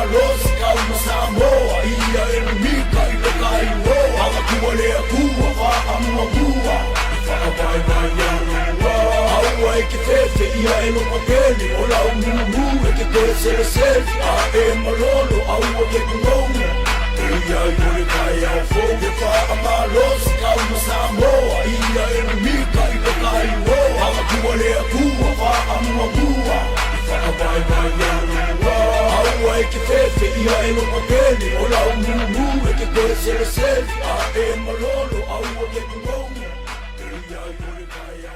malos kau Samoa ia elimika ilokaiwo akakuwalea kuwa faamua faabaibaiyawa aua ekifefe ia elopapeli ola umumumu ekekeselesefi ae malolo aua kekungouma ia iolekaya foge faamalos kau Samoa ia elimika ilokaiwo akakuwalea kuwa faamua faabaibaiyawa aua ekifefe ia elopapeli ola umumumu ekekeselesefi ae malolo aua kekungouma ia iolekaya